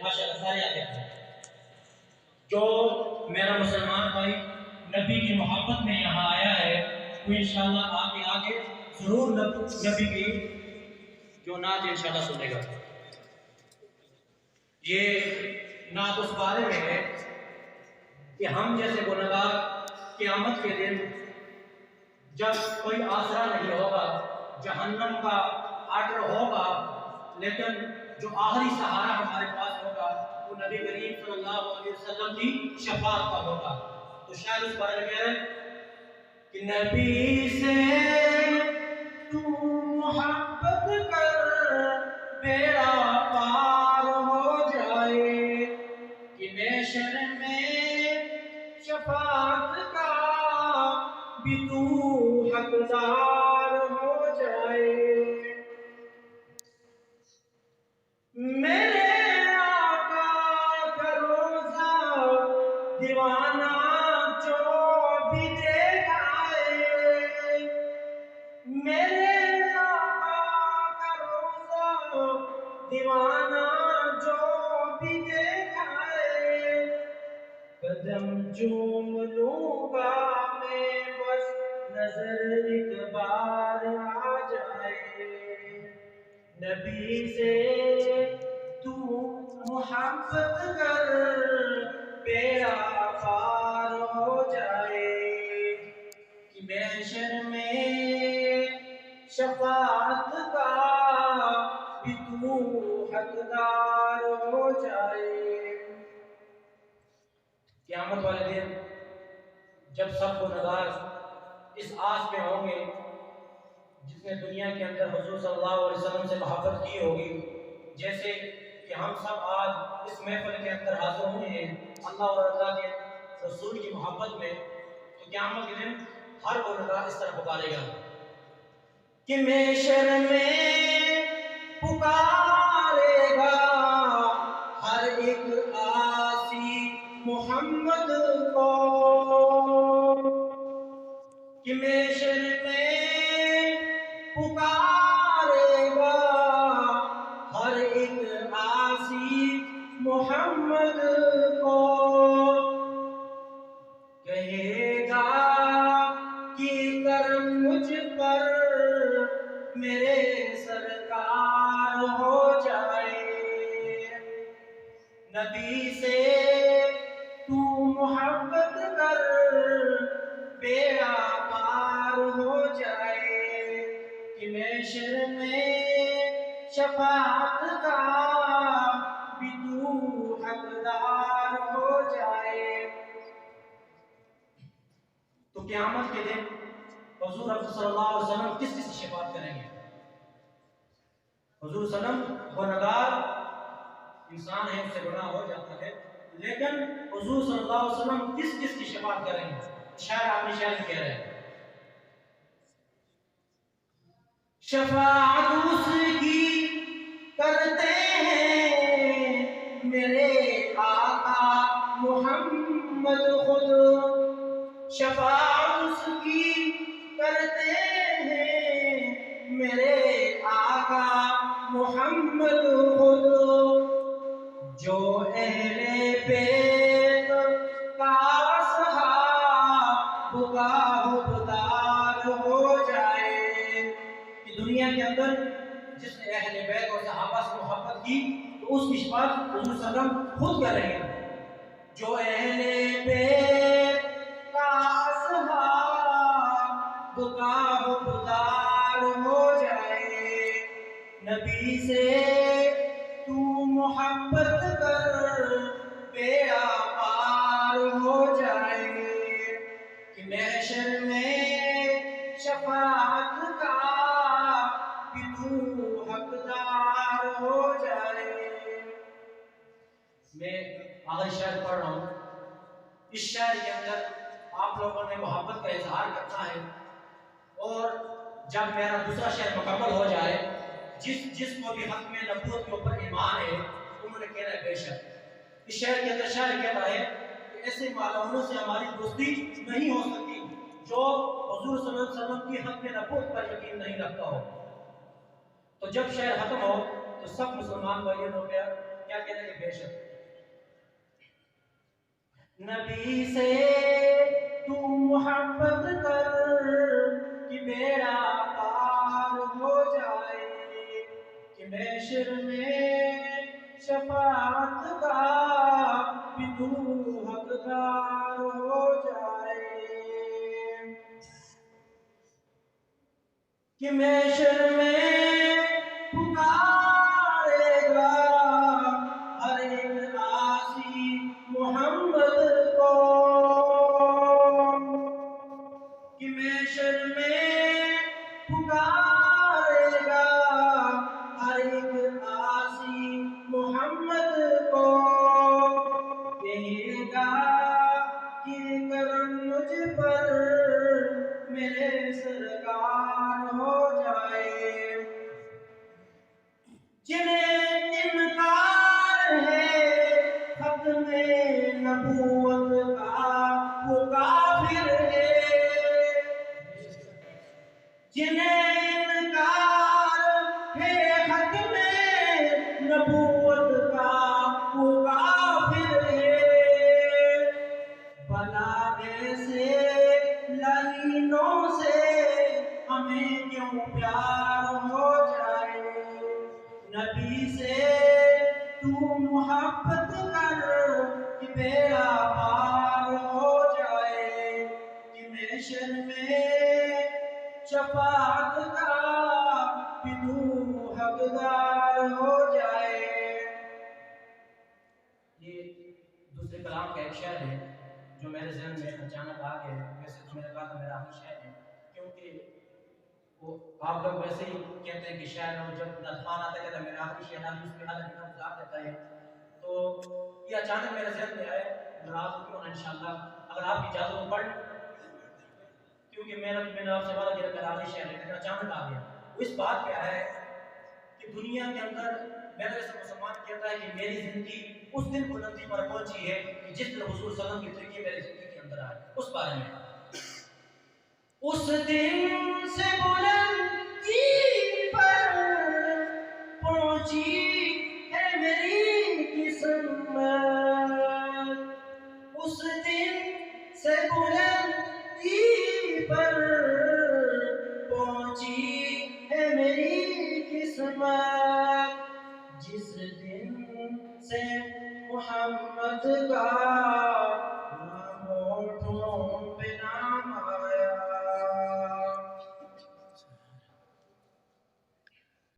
ماشاءاللہ سارے آتے ہیں. جو میرا مسلمان بھائی نبی کی محبت میں یہاں آیا ہے وہ انشاءاللہ آگے ضرور نبی کی جو نعت انشاءاللہ سنے گا. یہ نعت اس بارے میں ہے کہ ہم جیسے گنہگار قیامت کے دن جب کوئی آسرا نہیں ہوگا، جہنم کا آرڈر ہوگا، لیکن جو آخری سہارا ہمارے پاس ہوگا وہ نبی کریم صلی اللہ علیہ وسلم کی شفاعت کا ہوگا. تو شاید اس بارے میں کہہ رہے ہیں کہ نبی سے تو محبت کر بیڑا پار ہو جائے کہ محشر میں شفاعت کا بھی تو حقدار ہو جائے. میرے آقا کا روزہ دیوانہ جو بھی دیکھ آئے، میرے آقا کا روزہ دیوانہ جو بھی دیکھ آئے، قدم چوم لوں گا میں بس نظر ایک بار آ جائے. نبی سے تو محبت کر بیڑا پار ہو جائے کہ محشر میں شفاعت کا بھی تو حقدار ہو جائے. قیامت والے دن جب سب گنہگار اس آس میں ہوں گے، جس نے دنیا کے اندر حضور صلی اللہ علیہ وسلم سے محبت کی ہوگی، جیسے کہ ہم سب آج اس محفل کے اندر حاضر ہوئے ہیں اللہ اور اللہ کے رسول کی محبت میں، تو قیامت کے دن ہر گنہگار اس طرح پکارے گا کہ محشر میں پکارے گا ہر ایک آسی محمد کو، کہ محشر میں پکارے گا ہر ایک آسی محمد کو. کہے گا کہ کرم مجھ پر میرے سرکار ہو جائے. نبی سے تو محبت کر بیڑا پار ہو جائے کہ محشر میں شفاعت کا بھی تو حقدار ہو جائے. تو قیامت کے دن حضور صلی اللہ علیہ وسلم کس کی شفاعت کریں گے؟ حضور صلی اللہ علیہ وسلم گنہگار انسان ہے، اس سے گناہ ہو جاتا ہے، لیکن حضور صلی اللہ علیہ وسلم کس کی شفاعت کریں گے؟ شاید آپ نے شاید کہہ رہے ہیں شفاعت اس کی کرتے ہیں میرے آقا محمد خود، شفاعت اس کی کرتے ہیں میرے آقا محمد خود. جو اہل بیت کا اصحاب کا حقدار ہو جائے، کہ دنیا کے اندر جس نے اہل بیت اور صحابہ سے محبت کی تو اس کی شفاعت حضور صلی اللہ علیہ وسلم خود کر رہے ہیں. جو اہل بیت کا اصحاب کا حقدار ہو جائے، نبی سے تو محبت کر بیڑا پار ہو جائے کہ محشر میں شفاعت کا بھی تو حقدار ہو جائے. میں آخری شعر پڑھ رہا ہوں. اس شعر کے اندر آپ لوگوں نے محبت کا اظہار کرنا ہے، اور جب میرا دوسرا شعر مکمل ہو جائے جس کو بھی حق میں نبوت کے اوپر ایمان ہے انہوں نے کہنا ہے بے شک. اس شعر کے اندر شاعر کہتا ہے کہ ایسے معلوموں سے ہماری دوستی نہیں ہو سکتی جو حضور صلی اللہ علیہ وسلم کی حق میں نبوت پر یقین نہیں رکھتا ہو. تو جب شعر ختم ہو تو سب مسلمان بھائیوں نے کیا کہتے ہیں کہ بے شک نبی سے تو محبت کر کہ بیڑا پار ہو جائے، کہ محشر میں شفاعت کا بھی تو حقدار ہو جائے، کہ محشر میں پکارے گا ہر ایک عاصی محمد کو، کہ محشر میں پکارے گا ہر ایک عاصی محمد کو، کہے گا کہ کرم مجھ پر میرے سرکار ہو جائے، جنہیں انکار ہے ختم نبوت کا وہ کافر ہے، جنہیں انکار ہے ختم نبوت کا وہ کافر ہے، بلا ایسے لعینوں سے ہمیں کیوں پیار ہو جائے، نبی سے تو محبت کر کہ بیڑا پار ہو جائے، کہ محشر میں شفاعت کا بھی تو حقدار ہو جائے۔ یہ دوسرے کلام کا ایک شعر ہے جو میرے ذہن میں اچانک آ گیا، ویسے تو میرے پاس میرا آخری شعر ہے، کیونکہ وہ آپ لوگ ویسے ہی کہتے ہیں کہ شاعر ہو جب نظمان آتا ہے میرا آخری شعر آدمی اس میں حالت اتنا گزار دیتا ہے، تو یہ اچانک میرے ذہن میں آئے، ناراض کیوں نہ انشاءاللہ اگر آپ کی اجازت ہو پڑھ، کیونکہ میں نے آپ سے وعدہ کیا میرا آخری شعر ہے لیکن اچانک آ گیا، وہ اس بات پہ آیا ہے کہ دنیا کے اندر میرا ایسا مسلمان کہتا ہے کہ میری زندگی اس دن بلندی پر پہنچی ہے کہ جس دن حضور صلی اللہ علیہ وسلم کی طریقے میری زندگی کے اندر آئے، اس بارے میں اس دن سے بلندی پر پہنچی ہے میری قسمت، اس دن سے بلندی پر پہنچی ہے میری قسمت، جس دن سے محمد کا